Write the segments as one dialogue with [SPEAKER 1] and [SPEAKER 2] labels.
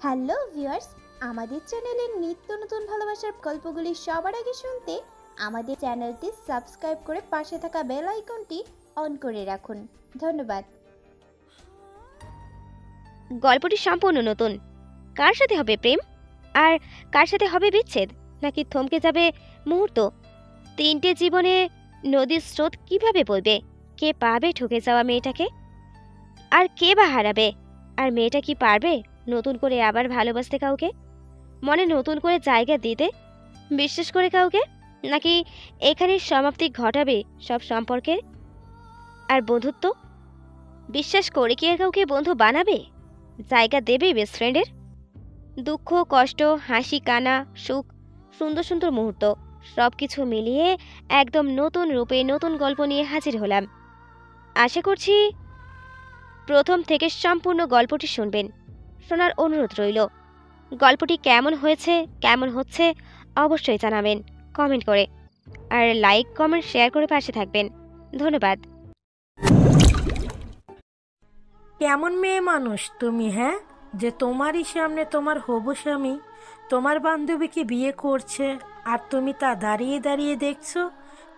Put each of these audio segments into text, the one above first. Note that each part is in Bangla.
[SPEAKER 1] হ্যালো ভিউয়ার্স, আমাদের চ্যানেলের নিত্য নতুন ভালোবাসার গল্পগুলি সবার আগে শুনতে আমাদের চ্যানেলটি সাবস্ক্রাইব করে পাশে থাকা বেল আইকনটি অন করে রাখুন। ধন্যবাদ।
[SPEAKER 2] গল্পটি সম্পূর্ণ নতুন। কার সাথে হবে প্রেম, আর কার সাথে হবে বিচ্ছেদ, নাকি থমকে যাবে মুহূর্ত? তিনটে জীবনে নদীর স্রোত কিভাবে বইবে? কে পাবে ঠকে যাওয়া মেয়েটাকে, আর কে বা হারাবে? আর মেয়েটা কি পারবে নতুন করে আবার ভালোবাসতে কাউকে, মনে নতুন করে জায়গা দিতে, বিশ্বাস করে কাউকে? নাকি এখানে সমাপ্তি ঘটাবে সব সম্পর্কের? আর বন্ধুত্ব, বিশ্বাস করে কি আর কাউকে বন্ধু বানাবে, জায়গা দেবে বেস্ট ফ্রেন্ডের? দুঃখ, কষ্ট, হাসি, কানা, সুখ, সুন্দর সুন্দর মুহূর্ত, সব কিছু মিলিয়ে একদম নতুন রূপে নতুন গল্প নিয়ে হাজির হলাম। আশা করছি প্রথম থেকে সম্পূর্ণ গল্পটি শুনবেন। শোনার অনুরোধ রইল। গল্পটি কেমন হয়েছে, কেমন হচ্ছে অবশ্যই জানাবেন কমেন্ট করে, আর লাইক কমেন্ট শেয়ার করে পাশে থাকবেন। ধন্যবাদ।
[SPEAKER 3] কেমন মেয়ে মানুষ তুমি, হ্যাঁ? যে তোমারই সামনে তোমার হবু স্বামী তোমার বান্ধবীকে বিয়ে করছে, আর তুমি তা দাঁড়িয়ে দাঁড়িয়ে দেখছো,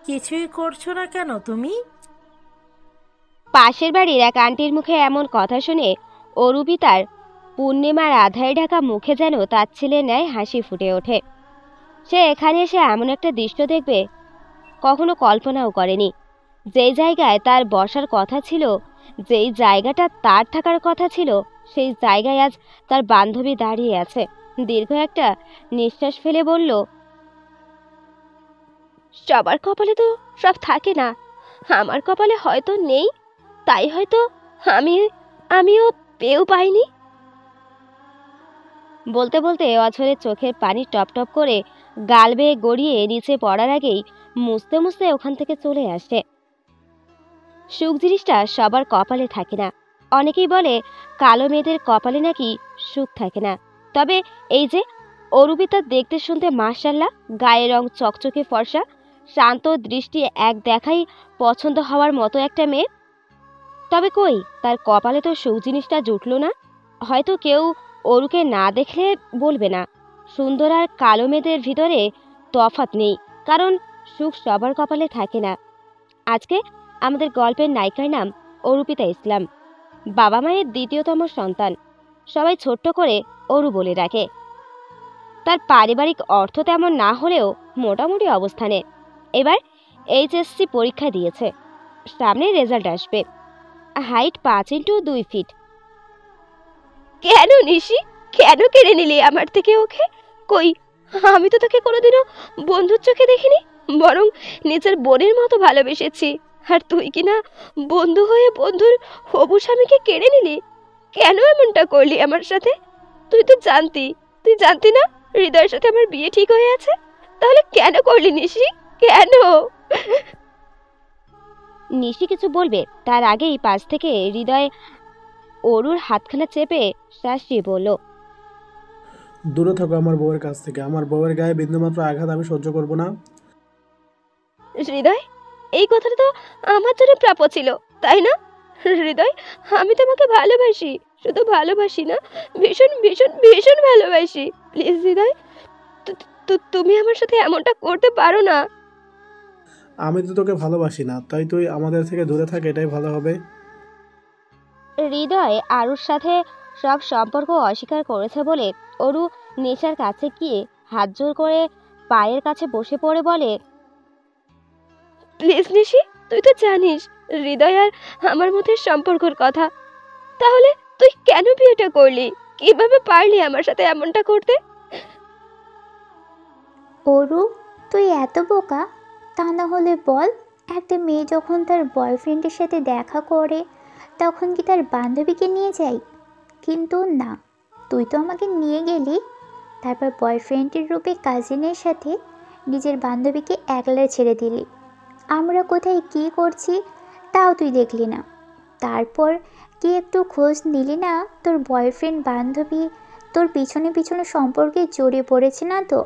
[SPEAKER 3] কিছুই করছো না কেন তুমি?
[SPEAKER 2] পাশের বাড়ির এক আন্টির মুখে এমন কথা শুনে অরুপি তার পূর্ণিমার আধারে ঢাকা মুখে যেন তার ছেলে ন্যায় হাসি ফুটে ওঠে। সে এখানে এসে এমন একটা দৃশ্য দেখবে কখনো কল্পনাও করেনি। যেই জায়গায় তার বসার কথা ছিল, যেই জায়গাটা তার থাকার কথা ছিল, সেই জায়গায় আজ তার বান্ধবী দাঁড়িয়ে আছে। দীর্ঘ একটা নিঃশ্বাস ফেলে বলল, সবার কপালে তো সব থাকে না, আমার কপালে হয়তো নেই, তাই হয়তো আমি আমিও পেয়েও পাইনি। বলতে বলতে অঝরে চোখের পানি টপ টপ করে গাল বেয়ে গড়িয়ে নিচে পড়ার আগেই মুছতে মুছতে ওখান থেকে চলে আসে। সুখ জিনিসটা সবার কপালে থাকে না। অনেকেই বলে কালো মেয়েদের কপালে নাকি সুখ থাকে না। তবে এই যে অরুপিতা দেখতে শুনতে মাশাআল্লাহ, গায়ের রং চকচকে ফর্সা, শান্ত দৃষ্টি, এক দেখাই পছন্দ হওয়ার মতো একটা মেয়ে। তবে কই, তার কপালে তো সুখ জিনিসটা জুটলো না। হয়তো কেউ অরুকে না দেখলে বলবে না, সুন্দর আর কালো মেয়েদের ভিতরে তফাৎ নেই, কারণ সুখ সবার কপালে থাকে না। আজকে আমাদের গল্পের নায়িকার নাম অরুপিতা ইসলাম। বাবা মায়ের দ্বিতীয়তম সন্তান। সবাই ছোট্ট করে অরু বলে ডাকে। তার পারিবারিক অর্থ তেমন না হলেও মোটামুটি অবস্থানে। এবার এইচএসসি পরীক্ষা দিয়েছে, সামনে রেজাল্ট আসবে। Height 5 into 2 feet. কেন নিশি, কেন কেড়ে নিলি আমার থেকে ওকে? কই, আমি তো তোকে কোনোদিনও বন্ধুর চোখে দেখিনি, বরং নিজের বোনের মতো ভালোবেসেছি। আর তুই কিনা বন্ধু হয়ে বন্ধুর হবু স্বামীকে কেড়ে নিলি। কেন এমনটা করলি আমার সাথে? তুই জানতি না হৃদয়ের সাথে আমার বিয়ে ঠিক হয়ে আছে? তাহলে কেন করলি নিশি, কেন? নিশি কিছু বলবে তার আগেই পাশ থেকে হৃদয় অরুর হাতখানা চেপে শাসিয়ে বলল,
[SPEAKER 4] দূরে থাকো আমার বউয়ের কাছ থেকে। আমার বউয়ের গায়ে বিন্দুমাত্র আঘাত আমি সহ্য করব না।
[SPEAKER 2] হৃদয়, এই কথাটা তো আমার জন্য প্রাপ্য ছিল, তাই না? হৃদয়, আমি তোমাকে ভালোবাসি, শুধু ভালোবাসি না, ভীষণ ভীষণ ভীষণ ভালোবাসি। প্লিজ হৃদয়, তুমি আমার সাথে এমনটা করতে পারো না।
[SPEAKER 4] আমি তো তোকে ভালোবাসি না, তাই তুই আমাদের থেকে দূরে থাক, এটাই ভালো হবে।
[SPEAKER 2] হৃদয় আরুর সাথে সব সম্পর্ক অস্বীকার করেছে বলে অরু নেশার কাছে গিয়ে হাত জোর করে পায়ের কাছে বসে পড়ে বলে, প্লিজ নিশি, তুই তো জানিস হৃদয় আর আমার মধ্যে সম্পর্কের কথা, তাহলে তুই কেন বিয়েটা করলি? কিভাবে পারলি আমার সাথে এমনটা করতে?
[SPEAKER 1] অরু, তুই এত বোকা? তা না হলে বল, একটা মেয়ে যখন তার বয়ফ্রেন্ডের সাথে দেখা করে তখন কি তার বান্ধবীকে নিয়ে যায়? কিন্তু না, তুই তো আমাকে নিয়ে গেলি, তারপর বয়ফ্রেন্ডের রূপে কাজিনের সাথে নিজের বান্ধবীকে একলা ছেড়ে দিলি। আমরা কোথায় কী করছি তাও তুই দেখলি না। তারপর কি একটু খোঁজ নিলি না তোর বয়ফ্রেন্ড বান্ধবী তোর পিছনে পিছনে সম্পর্কে জড়িয়ে পড়েছে না তো?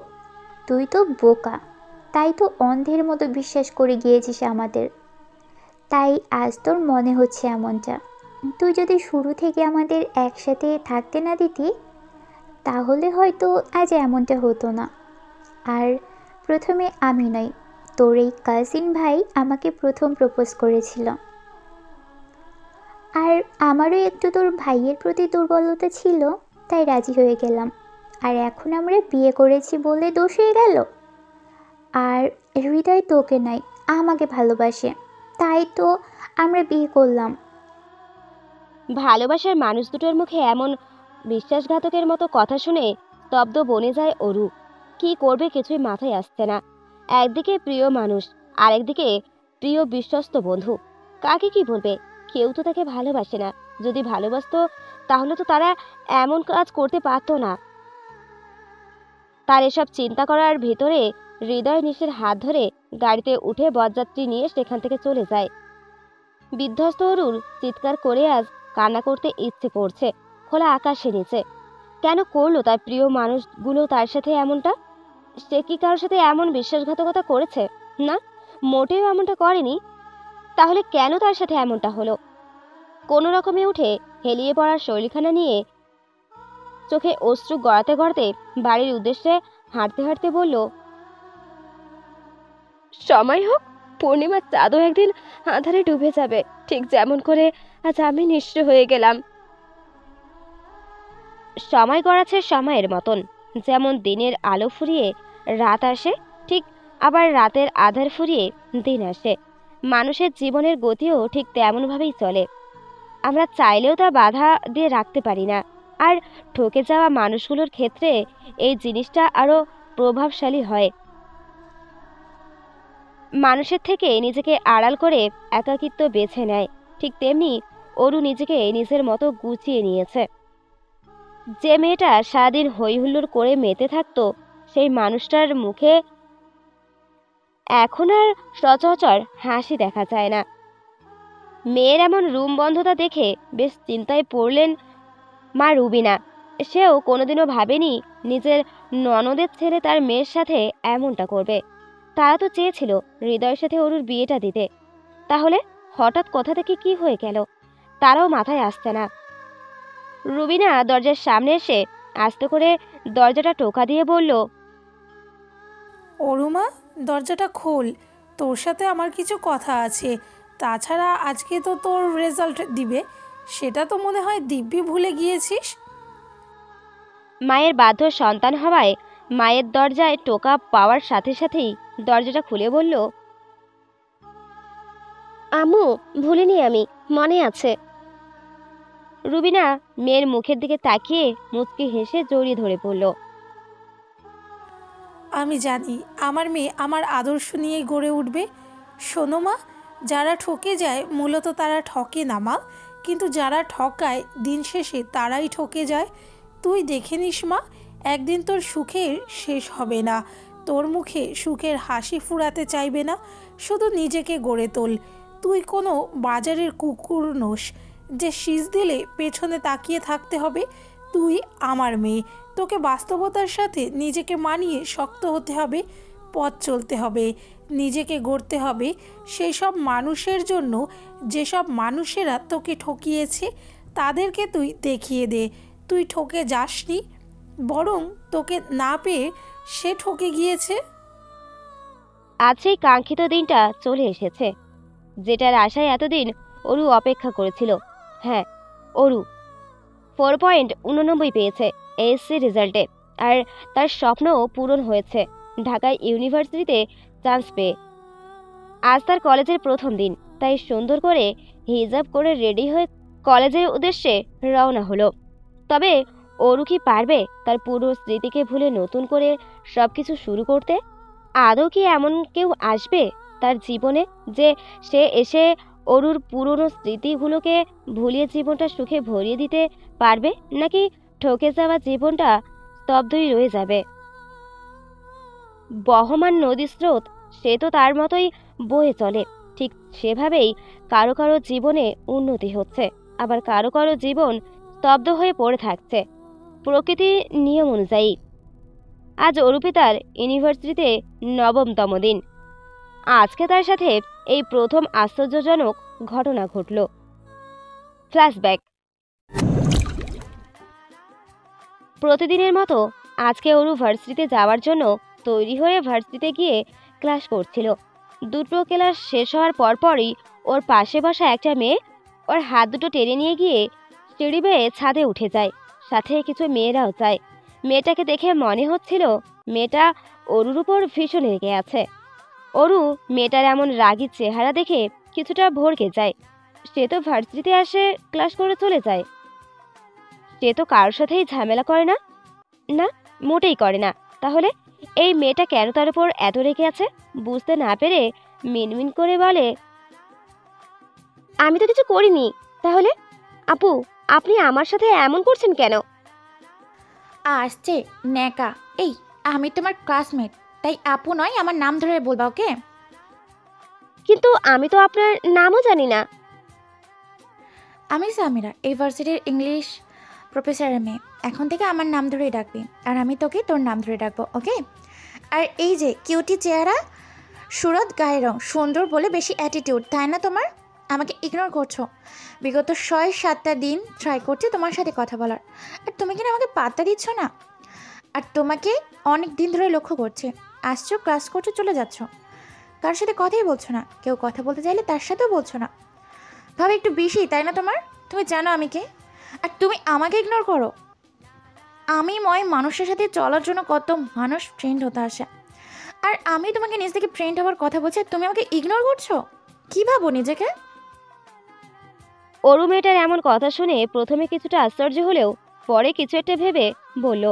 [SPEAKER 1] তুই তো বোকা, তাই তো অন্ধের মতো বিশ্বাস করে গিয়েছিস আমাদের। তাই আজ তোর মনে হচ্ছে এমনটা। তুই যদি শুরু থেকে আমাদের একসাথে থাকতে না দিতি তাহলে হয়তো আজ এমনটা হতো না। আর প্রথমে আমি নই, তোর এই কাজিন ভাই আমাকে প্রথম প্রপোজ করেছিল। আর আমারও একটু তোর ভাইয়ের প্রতি দুর্বলতা ছিল, তাই রাজি হয়ে গেলাম। আর এখন আমরা বিয়ে করেছি বলে দোষ হয়ে গেল? আর হৃদয় তোকে নাই, আমাকে ভালোবাসে, তাই তো আমরা বিয়ে করলাম।
[SPEAKER 2] ভালোবাসার মানুষ দুটোর মুখে এমন বিশ্বাসঘাতকের মতো কথা শুনে স্তব্ধ বনে যায় অরু। কি করবে কিছুই মাথায় আসছে না। একদিকে প্রিয় মানুষ, আরেকদিকে প্রিয় বিশ্বস্ত বন্ধু। কাকে কি বলবে? কেউ তো তাকে ভালোবাসে না। যদি ভালোবাসতো তাহলে তো তারা এমন কাজ করতে পারতো না। তার এসব চিন্তা করার ভিতরে হৃদয় নিশের হাত ধরে গাড়িতে উঠে বরযাত্রী নিয়ে সেখান থেকে চলে যায়। বিধ্বস্ত অরুর চিৎকার করে আজ কান্না করতে ইচ্ছে করছে খোলা আকাশের নিচে। কেন করলো তার প্রিয় মানুষগুলো তার সাথে এমনটা? সে কি কারোর সাথে এমন বিশ্বাসঘাতকতা করেছে? না, মোটেও এমনটা করেনি। তাহলে কেন তার সাথে এমনটা হলো? কোনো রকমে উঠে হেলিয়ে পড়ার শৈলীখানা নিয়ে চোখে অশ্রু গড়াতে গড়াতে বাড়ির উদ্দেশ্যে হাঁটতে হাঁটতে বলল, সময় হোক, পূর্ণিমার চাঁদও একদিন আঁধারে ডুবে যাবে, ঠিক যেমন করে আজ আমি নিঃস্ব হয়ে গেলাম। সময় গড়াচ্ছে সময়ের মতন। যেমন দিনের আলো ফুরিয়ে রাত আসে, ঠিক আবার রাতের আধার ফুরিয়ে দিন আসে। মানুষের জীবনের গতিও ঠিক তেমনভাবেই চলে। আমরা চাইলেও তা বাধা দিয়ে রাখতে পারি না। আর ঠকে যাওয়া মানুষগুলোর ক্ষেত্রে এই জিনিসটা আরো প্রভাবশালী হয়। মানুষের থেকে নিজেকে আড়াল করে একাকিত্ব বেছে নেয়। ঠিক তেমনি অরু নিজেকে নিজের মতো গুছিয়ে নিয়েছে। যে মেয়েটা সারাদিন হই হুল্লোড় করে মেতে থাকতো, সেই মানুষটার মুখে এখন আর সচরাচর হাসি দেখা যায় না। মেয়ের এমন রুম বন্ধতা দেখে বেশ চিন্তায় পড়লেন মা রুবিনা। সেও কোনোদিনও ভাবেনি নিজের ননদের ছেলে তার মেয়ের সাথে এমনটা করবে। তারা তো চেয়েছিল হৃদয়ের সাথে অরুর বিয়েটা দিতে। তাহলে হঠাৎ কোথা থেকে কি হয়ে গেল তারাও মাথায় আসছে না। রুবিনা দরজার সামনে এসে আস্তে করে দরজাটা টোকা দিয়ে বলল,
[SPEAKER 5] অরুমা, দরজাটা খোল, তোর সাথে আমার কিছু কথা আছে। তাছাড়া আজকে তো তোর রেজাল্ট দিবে, সেটা তো মনে হয় দিব্যি ভুলে গিয়েছিস।
[SPEAKER 2] মায়ের বাধ্য সন্তান হওয়ায় মায়ের দরজায় টোকা পাওয়ার সাথে সাথেই দরজাটা খুলে বলল, আম্মু, ভুলিনি আমি, মনে আছে। রুবিনা মেয়ের মুখের দিকে তাকিয়ে মুচকি হেসে জড়িয়ে ধরে পড়ল।
[SPEAKER 5] আমি জানি আমার মেয়ে আমার আদর্শ নিয়েই গড়ে উঠবে। শোনো মা, যারা ঠকে যায় মূলত তারা ঠকে না মা, কিন্তু যারা ঠকায় দিন শেষে তারাই ঠকে যায়। তুই দেখে নিস মা, একদিন তোর সুখের শেষ হবে না। তোর মুখে সুখের হাসি ফুরাতে চাইবে না। শুধু নিজেকে গড়ে তোল। তুই কোনো বাজারের কুকুর নোস যে শীষ দিলে পেছনে তাকিয়ে থাকতে হবে। তুই আমার মেয়ে, তোকে বাস্তবতার সাথে নিজেকে মানিয়ে শক্ত হতে হবে, পথ চলতে হবে, নিজেকে গড়তে হবে সেই সব মানুষের জন্য যেসব মানুষেরা তোকে ঠকিয়েছে। তাদেরকে তুই দেখিয়ে দে তুই ঠকে যাসনি, বরং তোকে না পেয়ে সে ঠকে গিয়েছে।
[SPEAKER 2] আজ সেই কাঙ্ক্ষিত দিনটা চলে এসেছে, যেটার আশায় এতদিন অরু অপেক্ষা করেছিল। হ্যাঁ, অরু 4.89 পেয়েছে এসএসসি রেজাল্টে। আর তার স্বপ্নও পূরণ হয়েছে, ঢাকায় ইউনিভার্সিটিতে চান্স পেয়ে। আজ তার কলেজের প্রথম দিন, তাই সুন্দর করে হিজাব করে রেডি হয়ে কলেজের উদ্দেশ্যে রওনা হলো। তবে অরু কি পারবে তার পুরো স্মৃতিকে ভুলে নতুন করে সবকিছু শুরু করতে? আদৌ কি এমন কেউ আসবে তার জীবনে যে সে এসে অরুর পুরনো স্মৃতিগুলোকে ভুলিয়ে জীবনটা সুখে ভরিয়ে দিতে পারবে, নাকি ঠকে যাওয়া জীবনটা স্তব্ধই রয়ে যাবে? বহমান নদী স্রোত, সে তো তার মতোই বয়ে চলে। ঠিক সেভাবেই কারো কারো জীবনে উন্নতি হচ্ছে, আবার কারো কারো জীবন স্তব্ধ হয়ে পড়ে থাকছে প্রকৃতির নিয়ম অনুযায়ী। আজ অরুপিতার ইউনিভার্সিটিতে 9তম দিন। আজকে তার সাথে এই প্রথম আশ্চর্যজনক ঘটনা ঘটল। ফ্ল্যাশব্যাক। প্রতিদিনের মতো আজকে অরু ভার্সিটিতে যাওয়ার জন্য তৈরি হয়ে ভার্সিটিতে গিয়ে ক্লাস করছিল। দুটো ক্লাস শেষ হওয়ার পরপরই ওর পাশে বসা একটা মেয়ে ওর হাত দুটো টেনে নিয়ে গিয়ে সিঁড়ি বেয়ে ছাদে উঠে যায়। সাথে কিছু মেয়েরাও যায়। মেয়েটাকে দেখে মনে হচ্ছিল মেয়েটা অরুর উপর ভীষণ রেগে আছে। অরু মেয়েটার এমন রাগী চেহারা দেখে কিছুটা ভড়কে যায়। সে তো ভার্সিটিতে আসে, ক্লাস করে চলে যায়। সে তো কারোর সাথেই ঝামেলা করে না, না মোটেই করে না। তাহলে এই মেয়েটা কেন তার উপর এত রেগে আছে? বুঝতে না পেরে মিনমিন করে বলে, আমি তো কিছু করিনি। তাহলে আপু, আপনি আমার সাথে এমন করছেন কেন?
[SPEAKER 6] আসছে ন্যাকা। এই, আমি তোমার ক্লাসমেট, তাই আপু নয়, আমার নাম ধরে বলবা, ওকে?
[SPEAKER 2] কিন্তু আমি তো আপনার নামও জানি না।
[SPEAKER 6] আমি সামিরা, এই ভার্সিটির ইংলিশ প্রফেসরের মেয়ে। এখন থেকে আমার নাম ধরেই ডাকবি, আর আমি তোকে তোর নাম ধরে ডাকবো, ওকে? আর এই যে কিউটি চেহারা, সুরত গায়ের রং, সুন্দর বলে বেশি অ্যাটিটিউড, তাই না তোমার? আমাকে ইগনোর করছো। বিগত 6-7টা দিন ট্রাই করছি তোমার সাথে কথা বলার, আর তুমি কিনা আমাকে পাত্তা দিচ্ছ না। আর তোমাকে অনেক দিন ধরে লক্ষ্য করছে, আসছো, ক্লাস করছো, চলে যাচ্ছ, কারোর সাথে কথাই বলছো না। কেউ কথা বলতে চাইলে তার সাথেও বলছো না। ভাবে একটু বেশি, তাই না তোমার? তুমি জানো আমি কে, আর তুমি আমাকে ইগনোর করো। আমি মানুষের সাথে চলার জন্য কত মানুষ ফ্রেন্ড হতে আসে, আর আমি তোমাকে নিজ থেকে ফ্রেন্ড হওয়ার কথা বলছি, আর তুমি আমাকে ইগনোর করছো। কি ভাবো নিজেকে?
[SPEAKER 2] অরু মেয়েটার এমন কথা শুনে প্রথমে কিছুটা আশ্চর্য হলেও পরে কিছু একটা ভেবে বলল,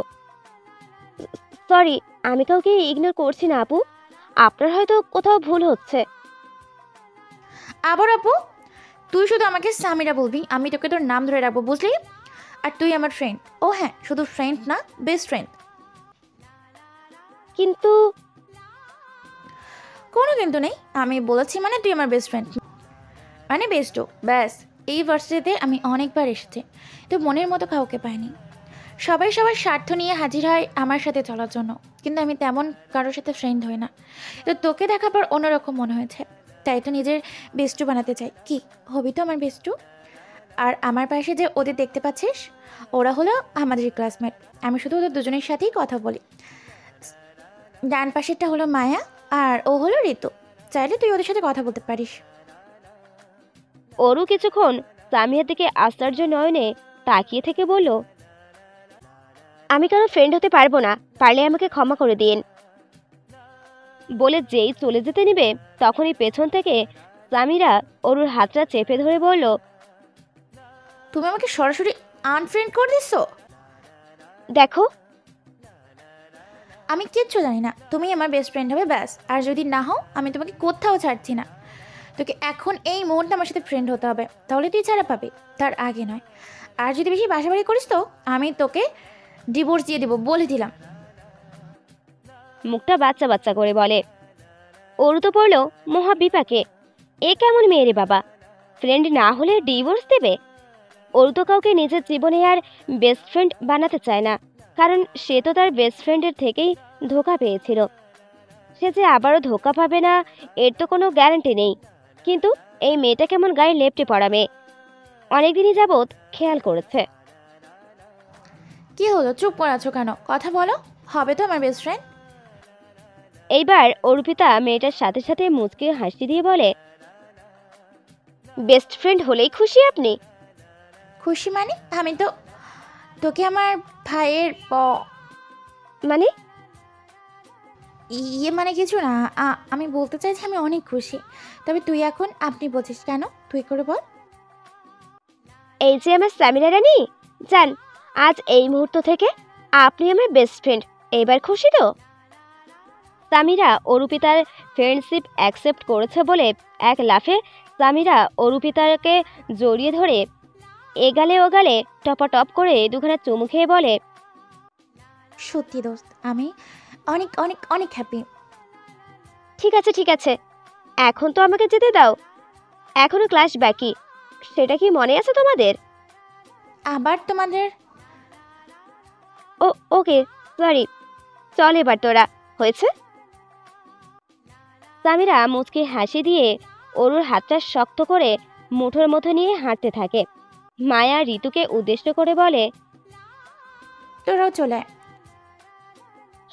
[SPEAKER 2] সরি, আমি কাউকে ইগনোর করছি না আপু। আপনার হয়তো কোথাও ভুল হচ্ছে।
[SPEAKER 6] আবার আপু? তুই শুধু আমাকে সামিরা বলবি, আমি তোকে তোর নাম ধরে রাখবো, বুঝলি? আর তুই আমার ফ্রেন্ড। ও হ্যাঁ, শুধু ফ্রেন্ড না, বেস্ট ফ্রেন্ড।
[SPEAKER 2] কিন্তু
[SPEAKER 6] কোনো কিন্তু নেই, আমি বলেছি মানে তুই আমার বেস্ট ফ্রেন্ড, মানে বেস্টও, ব্যাস। এই ভার্সিটিতে আমি অনেকবার এসেছি, তো মনের মতো কাউকে পাইনি। সবাই সবার স্বার্থ নিয়ে হাজির হয় আমার সাথে চলার জন্য, কিন্তু আমি তেমন কারোর সাথে ফ্রেন্ড হই না। তো তোকে দেখার পর অন্যরকম মনে হয়েছে, তাই তো নিজের বেস্টু বানাতে চাই। কি হবি তো আমার বেস্টু? আর আমার পাশে যে ওদের দেখতে পাচ্ছিস, ওরা হলো আমাদের ক্লাসমেট। আমি শুধু ওদের দুজনের সাথেই কথা বলি। ডান পাশেরটা হলো মায়া, আর ও হলো ঋতু। চাইলে তুই ওদের সাথে কথা বলতে পারিস।
[SPEAKER 2] অরু কিছুক্ষণ সামিয়ার দিকে আশ্চর্য নয়নে তাকিয়ে থেকে বলল, আমি কারো ফ্রেন্ড হতে পারবো না, পারলে আমাকে ক্ষমা করে দিন। বলে যেই চলে যেতে নিবে তখনই পেছন থেকে সামিরা অরুর হাতটা চেপে ধরে বলল,
[SPEAKER 6] তুমি আমাকে সরাসরি আনফ্রেন্ড করে দিচ্ছ।
[SPEAKER 2] দেখো,
[SPEAKER 6] আমি কিচ্ছু জানি না, তুমি আমার বেস্ট ফ্রেন্ড হবে, ব্যাস। আর যদি না হও, আমি তোমাকে কোথাও ছাড়ছি না। তোকে এখন এই মুহূর্তে আমার সাথে ফ্রেন্ড হতে হবে, তাহলে তুই ছাড়া পাবি, তার আগে নয়। আর যদি বেশি বাসাবাড়ি করিস তো আমি তোকে ডিভোর্স দিয়ে দেবো, বলে দিলাম।
[SPEAKER 2] মুখটা বাচ্চা বাচ্চা করে বলে। অরু তো পড়ল মহা বিপাকে। এ কেমন মেয়ে রে বাবা, ফ্রেন্ড না হলে ডিভোর্স দেবে? অরু তো কাউকে নিজের জীবনে আর বেস্ট ফ্রেন্ড বানাতে চায় না, কারণ সে তো তার বেস্ট ফ্রেন্ডের থেকেই ধোঁকা পেয়েছিল। সে যে আবারও ধোঁকা পাবে না এর তো কোনো গ্যারান্টি নেই। কিন্তু এই মেয়েটা কেমন গায়ে লেপ্টে পড়া মেয়ে, অনেকদিনই যাবৎ খেয়াল করেছে।
[SPEAKER 6] কি হলো, চুপ করে আছো কেন? কথা বলো, হবে তো আমার বেস্ট ফ্রেন্ড।
[SPEAKER 2] এইবার অর্পিতা মেয়েটার সাথে সাথে মুচকে হাসি দিয়ে বলে, বেস্ট ফ্রেন্ড হলেই খুশি আপনি?
[SPEAKER 6] খুশি মানে? আমি তো তোকে আমার ভাইয়ের
[SPEAKER 2] মানে?
[SPEAKER 6] ইয়ে মানে কিছু না, আমি বলতে চাইছি আমি অনেক খুশি। তবে তুই এখন আপনি বলছিস কেন? তুই করে বল।
[SPEAKER 2] এই যে আমার সামিরা রানী, জান, আজ এই মুহূর্ত থেকে আপনি আমার বেস্ট ফ্রেন্ড। এবার খুশি তো? সামিরা অরুপিতার ফ্রেন্ডশিপ অ্যাকসেপ্ট করেছে বলে এক লাফে সামিরা অরুপিতাকে জড়িয়ে ধরে এগালে ওগালে টপাটপ করে দুখানা চুমু খেয়ে বলে,
[SPEAKER 6] সত্যি দোস্ত, আমি অনেক অনেক অনেক হ্যাপি।
[SPEAKER 2] ঠিক আছে ঠিক আছে, এখন তো আমাকে যেতে দাও, এখনো ক্লাস বাকি। সেটা কি মনে আছে তোমাদের?
[SPEAKER 6] আবার তোমাদের?
[SPEAKER 2] ওকে, সরি, চল এবার তোরা, হয়েছে। সামিরা মুচকে হাসি দিয়ে অরুর হাতটা শক্ত করে মুঠোর মধ্যে নিয়ে হাঁটতে থাকে। মায়া ঋতুকে উদ্দেশ্য করে বলে,
[SPEAKER 6] তোরাও চলে আয়।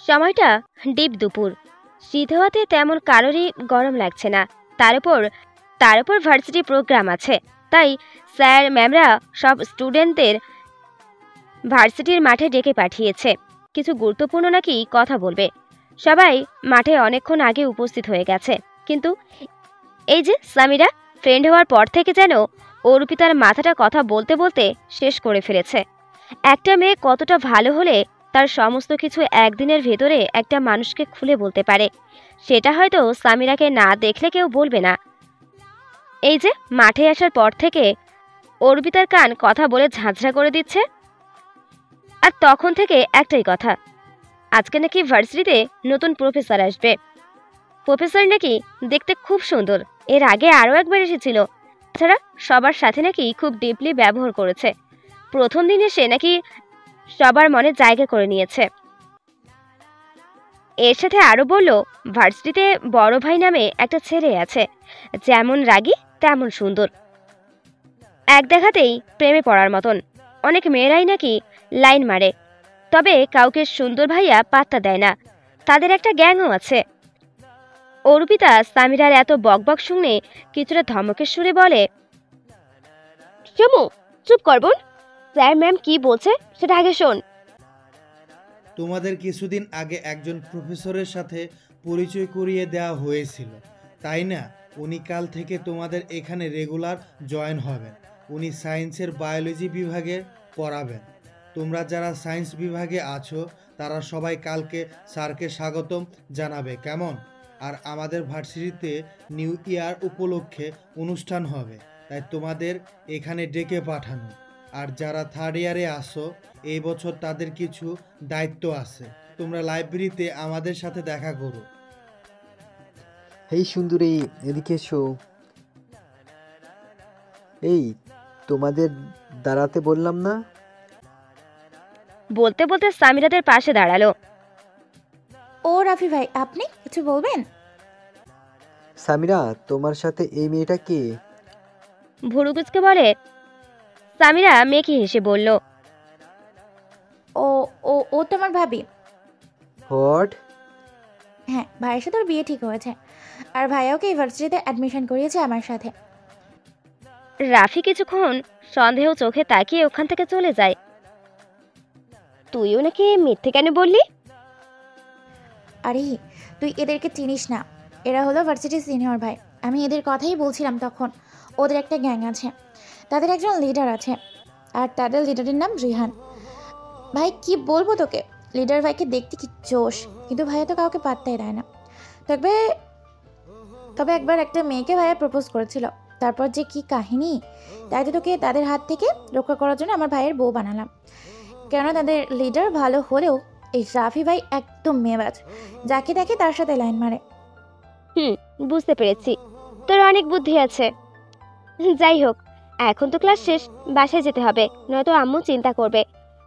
[SPEAKER 2] সময়টা ডিপ দুপুর, শীত হওয়াতে তেমন কারোরই গরম লাগছে না। তার উপর ভার্সিটি প্রোগ্রাম আছে, তাই স্যার ম্যামরা সব স্টুডেন্টদের ভার্সিটির মাঠে ডেকে পাঠিয়েছে। কিছু গুরুত্বপূর্ণ নাকি কথা বলবে। সবাই মাঠে অনেকক্ষণ আগে উপস্থিত হয়ে গেছে, কিন্তু এই যে সামিরা ফ্রেন্ড হওয়ার পর থেকে যেন অর্পিতার মাথাটা কথা বলতে বলতে শেষ করে ফেলেছে। একটা মেয়ে কতটা ভালো হলে তার সমস্ত কিছু একদিনের ভেতরে একটা মানুষকে খুলে বলতে পারে, সেটা হয়তো সামিরাকে না দেখলে কেউ বলবে না। এই যে মাঠে আসার পর থেকে অর্পিতার কান কথা বলে ঝাঁঝরা করে দিচ্ছে। আর তখন থেকে একটাই কথা, আজকে নাকি ভার্সিটিতে নতুন প্রফেসর আসবে। প্রফেসর নাকি দেখতে খুব সুন্দর, এর আগে আরও একবার এসেছিল। তাছাড়া সবার সাথে নাকি খুব ডিপলি ব্যবহার করেছে। প্রথম দিনে সে নাকি সবার মনে জায়গা করে নিয়েছে। এর সাথে আরও বলল, ভার্সিটিতে বড় ভাই নামে একটা ছেলে আছে, যেমন রাগী তেমন সুন্দর, এক দেখাতেই প্রেমে পড়ার মতন। অনেক মেয়েরাই নাকি লাইন মারে, তবে কাউকে সুন্দর ভাইয়া পাত্তা দেয় না। তাদের একটা গ্যাংও আছে। অর্পিতা সামিরার এত বকবক শুনে কিছুটা ধমকের সুরে বলে, সমু চুপ কর বোন, স্যার ম্যাম কি বলছে সেটা আগে শোন।
[SPEAKER 7] তোমাদের কিছুদিন আগে একজন প্রফেসরের সাথে পরিচয় করিয়ে দেওয়া হয়েছিল, তাই না? উনি কাল থেকে তোমাদের এখানে রেগুলার জয়েন হবেন। উনি সায়েন্সের বায়োলজি বিভাগে পড়াবেন। তোমরা যারা সায়েন্স বিভাগে আছো তারা সবাই কালকে স্যারকে স্বাগতম জানাবে, কেমন? আর আমাদের ভার্সিটিতে নিউ ইয়ার উপলক্ষে অনুষ্ঠান হবে, তাই তোমাদের এখানে ডেকে পাঠানো। আর যারা থার্ড ইয়ারে আসো এই বছর তাদের কিছু দায়িত্ব আছে। তোমরা লাইব্রেরিতে আমাদের সাথে দেখা করো।
[SPEAKER 8] এই সুন্দরী, এদিকে এসো। এই, তোমাদের দাঁড়াতে বললাম না?
[SPEAKER 2] বলতে বলতে সামিরাদের পাশে দাঁড়ালো।
[SPEAKER 6] ও রাফি ভাই, আপনি কিছু বলবেন?
[SPEAKER 8] সামিরা, তোমার সাথে এই মেয়েটা কে?
[SPEAKER 2] ভুরুকুচকে বলে। সামিরা মেকি হেসে বলল,
[SPEAKER 6] ও ও ও তোমার ভাবি।
[SPEAKER 8] হোয়াট?
[SPEAKER 6] হ্যাঁ, ভাইয়ের সাথে ওর বিয়ে ঠিক হয়েছে, আর ভাইয়া ওকে ইউনিভার্সিটিতে অ্যাডমিশন করিয়েছে আমার সাথে।
[SPEAKER 2] রাফি কিছুক্ষণ সন্দেহ চোখে তাকিয়ে ওখান থেকে চলে যায়। তুইও নাকি মিথ্যে কেন বললি?
[SPEAKER 6] আরে তুই এদেরকে চিনিস না, এরা হলো ভার্সিটির সিনিয়র ভাই। আমি এদের কথাই বলছিলাম তখন। ওদের একটা গ্যাং আছে, তাদের একজন লিডার আছে, আর তাদের লিডারের নাম রিহান। ভাই কি বলবো তোকে, লিডার ভাইকে দেখতে কি জোশ, কিন্তু ভাইয়া তো কাউকে পাত্তাই দেয় না। তবে তবে একবার একটা মেয়েকে ভাইয়া প্রপোজ করেছিল, তারপর যে কি কাহিনী। তাই তো তোকে তাদের হাত থেকে রক্ষা করার জন্য আমার ভাইয়ের বউ বানালাম। কেন তাদের লিডার ভালো হলেও এই রাফি ভাই একদম মেয়েবাজ, যাকে দেখে তার সাথে লাইন মারে।
[SPEAKER 2] বুঝতে পেরেছি, তোর অনেক বুদ্ধি আছে। যাই হোক, এখন তো ক্লাস শেষ, বাসায় যেতে হবে, নয়তো আম্মু চিন্তা করবে।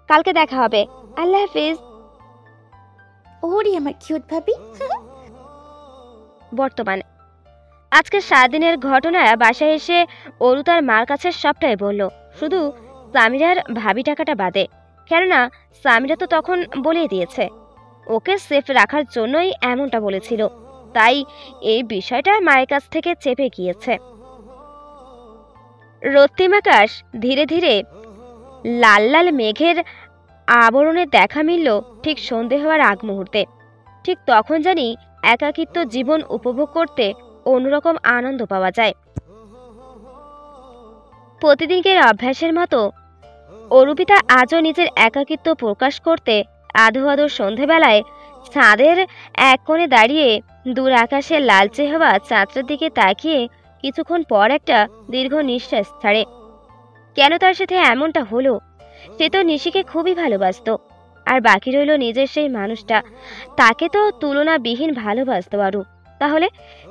[SPEAKER 2] কালকে দেখা হবে, আল্লাহ হাফিজ।
[SPEAKER 6] ওরে আমার কিউট ভাবি।
[SPEAKER 2] বর্তমান আজকে সারাদিনের ঘটনা বাসায় এসে অরু তার মার কাছে সবটাই বলল, শুধু সামিরার ভাবি টাকাটা বাদে। কেননা সামিরা তো তখন বলেই দিয়েছে ওকে সেফ রাখার জন্যই এমনটা বলেছিল, তাই এই বিষয়টা মায়ের কাছ থেকে চেপে গিয়েছে। রক্তিম আকাশ ধীরে ধীরে লাল লাল মেঘের আবরণে দেখা মিলল ঠিক সন্ধে হওয়ার আগ মুহূর্তে। ঠিক তখন জানি একাকিত্ব জীবন উপভোগ করতে অন্যরকম আনন্দ পাওয়া যায়। প্রতিদিনের অভ্যাসের মতো অরুপিতা আজও নিজের একাকিত্ব প্রকাশ করতে আধো আধো সন্ধেবেলায় ছাদের এক কোণে দাঁড়িয়ে দূর আকাশের লালচে হওয়া চাঁদটার দিকে তাকিয়ে কিছুক্ষণ পর একটা দীর্ঘ নিঃশ্বাস ছাড়ে। কেন তার সাথে এমনটা হলো? সে তো নিশিকে খুবই ভালোবাসতো, আর বাকি রইল নিজের সেই মানুষটা, তাকে তো তুলনাবিহীন ভালোবাসতো আরু। তাহলে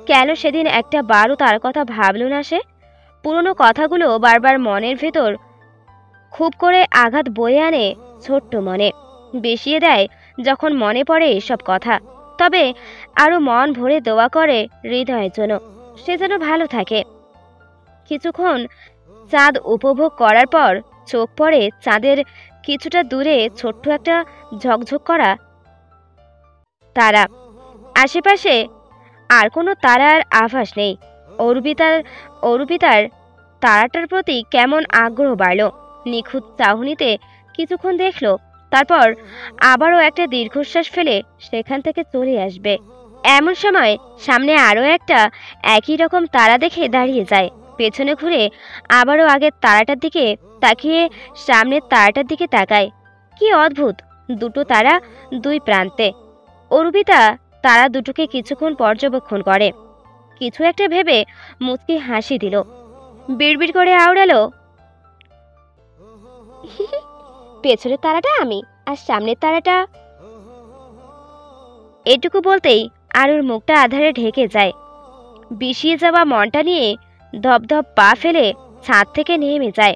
[SPEAKER 2] কেন সেদিন একটা বারও তার কথা ভাবলো না সে? পুরনো কথাগুলো বারবার মনের ভেতর খুব করে আঘাত বয়ে আনে ছোট্ট মনে, বেশিয়ে দেয় যখন মনে পড়ে এসব কথা। তবে আরও মন ভরে দোয়া করে হৃদয়ের জন্য, সে যেন ভালো থাকে। কিছুক্ষণ চাঁদ উপভোগ করার পর চোখ পড়ে চাঁদের কিছুটা দূরে ছোট্ট একটা ঝকঝক করা তারা। আশেপাশে আর কোনো তারার আভাস নেই। অরুপিতার তারাটার প্রতি কেমন আগ্রহ বাড়ল। নিখুঁত চাহনিতে কিছুক্ষণ দেখল, তারপর আবারও একটা দীর্ঘশ্বাস ফেলে সেখান থেকে চলে আসবে। এমন সময় সামনে আরও একটা একই রকম তারা দেখে দাঁড়িয়ে যায়। পেছনে ঘুরে আবারও আগের তারাটার দিকে তাকিয়ে সামনের তারাটার দিকে তাকায়। কি অদ্ভুত, দুটো তারা দুই প্রান্তে। অরুপিতা তারা দুটোকে কিছুক্ষণ পর্যবেক্ষণ করে, কিছু একটা ভেবে মুচকি হাসি দিল, বিড়বিড় করে আওড়ালো, পেছনের তারাটা আমি আর সামনের তারাটা। এটুকু বলতেই আরুর মুখটা আধারে ঢেকে যায়। বিষিয়ে যাওয়া মনটা নিয়ে ধপধপ পা ফেলে ছাদ থেকে নেমে যায়।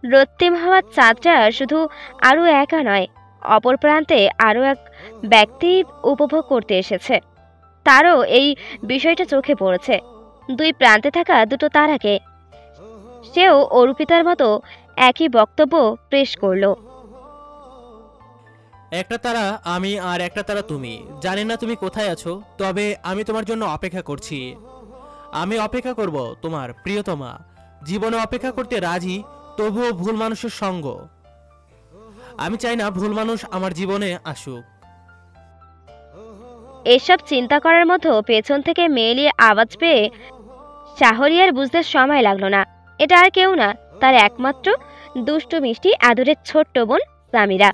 [SPEAKER 2] রক্তিম হওয়ার চাঁদটা শুধু আরও একা নয়, অপর প্রান্তে আরও এক ব্যক্তি উপভোগ করতে এসেছে। তারও এই বিষয়টা চোখে পড়েছে, দুই প্রান্তে থাকা দুটো তারাকে। সেও অরুপিতার মতো একই বক্তব্য পেশ করলো।
[SPEAKER 9] একটা তারা আমি আর একটা তারা তুমি। জানি না তুমি কোথায় আছো, তবে আমি তোমার জন্য অপেক্ষা করছি। আমি অপেক্ষা করব তোমার প্রিয়তমা। জীবনে অপেক্ষা করতে রাজি, তবুও ভুল মানুষের সঙ্গ। আমি চাই না ভুল মানুষ আমার জীবনে আসুক।
[SPEAKER 2] এসব চিন্তা করার মতো পেছন থেকে মেয়েলি আওয়াজ পেয়ে শাহরিয়ার বুঝতে সময় লাগলো না। এটা আর কেউ না, তার একমাত্র দুষ্টু মিষ্টি আদরের ছোট্ট বোন সামিরা।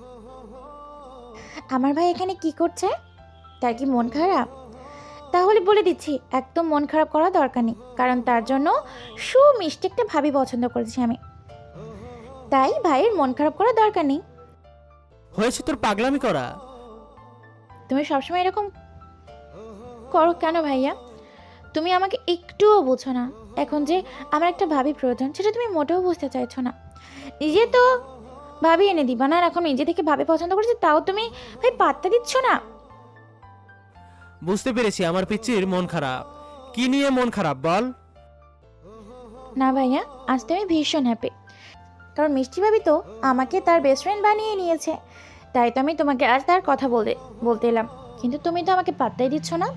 [SPEAKER 6] আমার ভাই এখানে কি করছে? তার কি মন খারাপ? তাহলে বলে দিচ্ছি, একদম মন খারাপ করা দরকার নেই, কারণ তার জন্য সুমিষ্টি একটা ভাবি পছন্দ করেছি আমি। তাই ভাইয়ের মন খারাপ করা দরকার নেই।
[SPEAKER 9] হয়েছে তোর পাগলামি করা।
[SPEAKER 6] তুমি সবসময় এরকম করো কেন ভাইয়া? তুমি আমাকে একটুও বোঝো না। এখন যে আমার একটা ভাবি প্রয়োজন, সেটা তুমি মোটেও বুঝতে চাইছো না। নিজে তো ভাবি এনে দিবা না, আর এখন নিজে থেকে ভাবি পছন্দ করেছে, তাও তুমি ভাই পাত্তা দিচ্ছ না।
[SPEAKER 9] বুঝতে পেরেছি আমার পিচ্চির মন খারাপ। কি নিয়ে মন খারাপ বল?
[SPEAKER 6] না ভাইয়া, আজ তো আমি ভীষণ হ্যাপি, কারণ মিষ্টি ভাবি তো আমাকে তার বেস্ট ফ্রেন্ড বানিয়ে নিয়েছে। তাই তো আমি তোমাকে আজ তার কথা বলতে এলাম, কিন্তু তুমি তো আমাকে পাত্তাই দিচ্ছ না।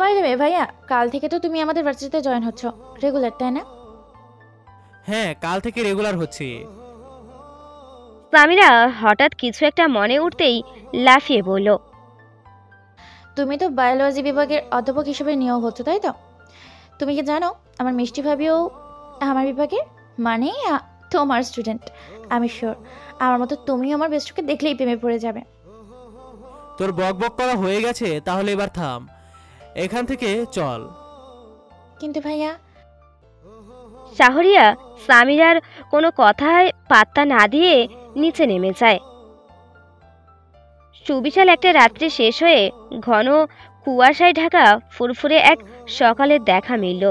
[SPEAKER 6] বাই দ্য ওয়ে ভাইয়া, কাল থেকে তো তুমি আমাদের ভার্সিটিতে জয়েন হচ্ছ রেগুলার, তাই না?
[SPEAKER 9] হ্যাঁ, কাল থেকে রেগুলার হচ্ছে।
[SPEAKER 2] সামিরা হঠাৎ কিছু একটা মনে উঠতেই লাফিয়ে বলল,
[SPEAKER 6] তুমি তো বায়োলজি বিভাগের অধ্যাপক হিসেবে নিয়োগ হচ্ছ, তাই তো? তুমি কি জানো আমার মিষ্টি ভাবিও আমার বিভাগের, মানে তোমার স্টুডেন্ট। আমি শিওর আমার মতো তুমিও আমার বেস্টকে দেখলেই প্রেমে পড়ে যাবে।
[SPEAKER 9] তোর বক বক করা হয়ে গেছে, তাহলে এবার থাম, এখান থেকে চল।
[SPEAKER 6] কিন্তু ভাইয়া।
[SPEAKER 2] শাহরিয়া সামিরার কোনো কথায় পাত্তা না দিয়ে নিচে নেমে যায়। সুবিশাল একটা রাত্রি শেষ হয়ে ঘন কুয়াশায় ঢাকা ফুরফুরে এক সকালের দেখা মিলল।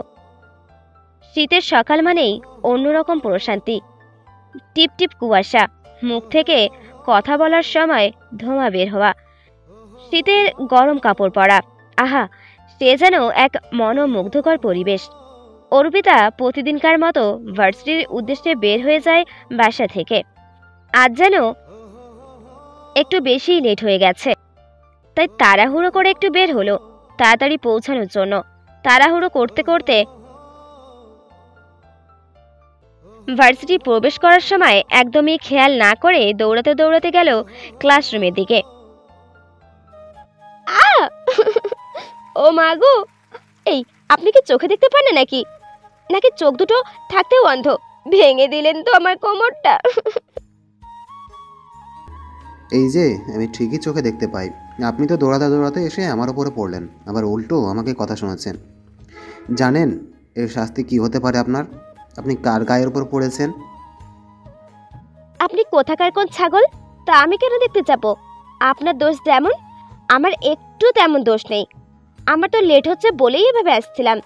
[SPEAKER 2] শীতের সকাল মানেই অন্যরকম প্রশান্তি। টিপ টিপ কুয়াশা, মুখ থেকে কথা বলার সময় ধোঁয়া বের হওয়া, শীতের গরম কাপড় পরা, আহা, সে যেন এক মনোমুগ্ধকর পরিবেশ। অর্পিতা প্রতিদিনকার মতো ভার্সিটির উদ্দেশ্যে বের হয়ে যায় বাসা থেকে। আজ যেন একটু বেশিই লেট হয়ে গেছে, তাই তাড়াহুড়ো করে একটু বের হলো তাড়াতাড়ি পৌঁছানোর জন্য। তাড়াহুড়ো করতে করতে ভার্সিটি প্রবেশ করার সময় একদমই খেয়াল না করে দৌড়াতে দৌড়াতে গেল ক্লাসরুমের দিকে। ও মা গো, এই আপনি কি চোখে দেখতে পান না নাকি? নাকি চোখ দুটো থাকতেও অন্ধ? ভেঙে দিলেন তো আমার কোমরটা।
[SPEAKER 10] এই যে আমি ঠিকই চোখে দেখতে পাই, আপনি তো দৌড়াতে দৌড়াতে এসে আমার উপরে পড়লেন, আবার উল্টো আমাকে কথা শোনাচ্ছেন। জানেন এর শাস্তি কি হতে পারে আপনার? আপনি কার গায়ের উপর পড়েছেন?
[SPEAKER 2] আপনি কোথাকার কোন ছাগল? তা আমি কেন দেখতে যাবো? আপনার দোষ যেমন আমার একটু তেমন দোষ নেই। আমার তো লেট হচ্ছে বলেই এভাবে আসছিলাম।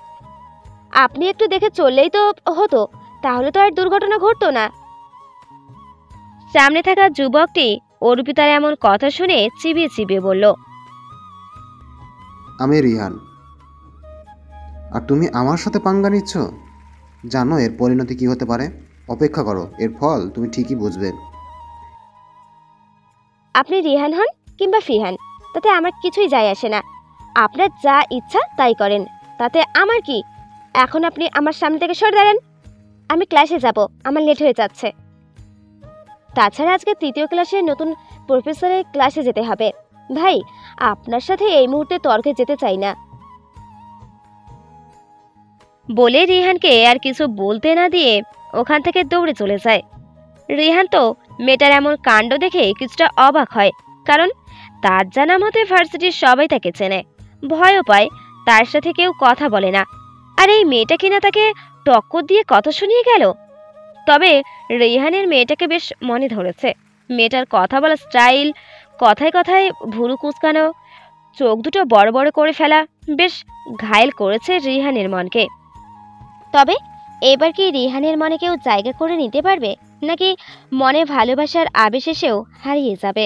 [SPEAKER 2] আপনি একটু দেখে চললেই তো হতো, তাহলে তো আর দুর্ঘটনা ঘটতো না। সামনে থাকা যুবকটি অর্পিতার এমন কথা শুনে চিবিয়ে চিবিয়ে বলল,
[SPEAKER 10] আমি রিহান, আর তুমি আমার সাথে পাঙ্গা নিচ্ছ? জানো এর পরিণতি কি হতে পারে? অপেক্ষা করো, এর ফল তুমি ঠিকই বুঝবে।
[SPEAKER 2] আপনি রিহান হন কিংবা ফিহান, তাতে আমার কিছুই যায় আসে না। আপনার যা ইচ্ছা তাই করেন, তাতে আমার কি। এখন আপনি আমার সামনে থেকে সরে দাঁড়ান, আমি ক্লাসে যাব, আমার লেট হয়ে যাচ্ছে। তাছাড়া আজকে 3য় ক্লাসের নতুন প্রফেসরের ক্লাসে যেতে হবে। ভাই, আপনার সাথে এই মুহূর্তে তর্কে যেতে চাই না। বলে রিহানকে আর কিছু বলতে না দিয়ে ওখান থেকে দৌড়ে চলে যায়। রিহান তো মেয়েটার এমন কাণ্ড দেখে কিছুটা অবাক হয়, কারণ তার জানা মতে ভার্সিটির সবাই তাকে চেনে, ভয়ও পায়, তার সাথে কেউ কথা বলে না। আর এই মেয়েটা কিনা তাকে টক্কর দিয়ে কথা শুনিয়ে গেল। তবে রিহানের মেয়েটাকে বেশ মনে ধরেছে। মেয়েটার কথা বলার স্টাইল, কথায় কথায় ভুরু কুঁচকানো, চোখ দুটো বড় বড় করে ফেলা বেশ ঘায়েল করেছে রিহানের মনকে। তবে এবার কি রিহানের মনে কেউ জায়গা করে নিতে পারবে, নাকি মনে ভালোবাসার আবেশ এসেও হারিয়ে যাবে?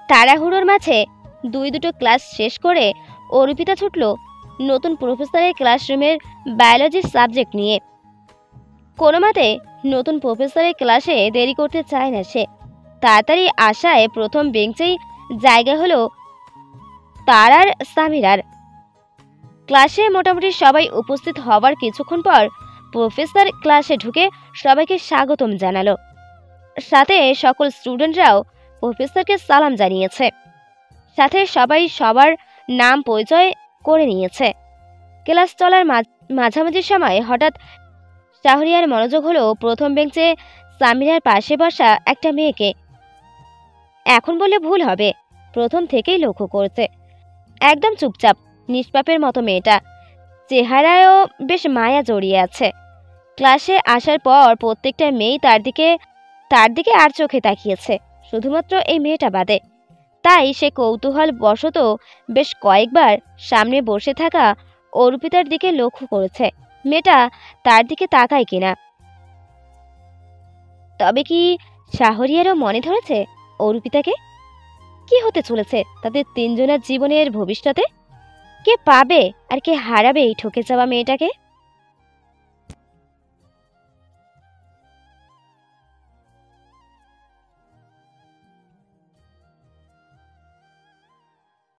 [SPEAKER 2] তাড়াহুড়োর মাঝে দুটো ক্লাস শেষ করে অর্পিতা ছুটল নতুন প্রফেসরের ক্লাসরুমের বায়োলজি সাবজেক্ট নিয়ে। কোনো মতে নতুন প্রফেসরের ক্লাসে দেরি করতে চায় না সে। তাড়াতাড়ি আসায় প্রথম বেঞ্চেই জায়গা হলো তার আর সামিরার। ক্লাসে মোটামুটি সবাই উপস্থিত হওয়ার কিছুক্ষণ পর প্রফেসর ক্লাসে ঢুকে সবাইকে স্বাগতম জানালো। সাথে সকল স্টুডেন্টরাও প্রফেসরকে সালাম জানিয়েছে। সাথে সবাই সবার নাম পরিচয় করে নিয়েছে। ক্লাস চলার মাঝামাঝি সময় হঠাৎ শাহরিয়ার মনোযোগ হলো প্রথম বেঞ্চে সামিরার পাশে বসা একটা মেয়েকে। এখন বললে ভুল হবে, প্রথম থেকেই লক্ষ্য করছে। একদম চুপচাপ নিষ্পাপের মতো মেয়েটা, চেহারায়ও বেশ মায়া জড়িয়ে আছে। ক্লাসে আসার পর প্রত্যেকটা মেয়েই তার দিকে আর চোখে তাকিয়েছে, শুধুমাত্র এই মেয়েটা বাদে। তাই সে কৌতূহল বশত বেশ কয়েকবার সামনে বসে থাকা অর্পিতার দিকে লক্ষ্য করেছে, মেয়েটা তার দিকে তাকায় কিনা। তবে কি শাহরিয়ারও মনে ধরেছে অর্পিতাকে? কি হতে চলেছে তাদের 3 জনের জীবনের ভবিষ্যতে? কে পাবে আর কে হারাবে এই ঠকে যাওয়া মেয়েটাকে?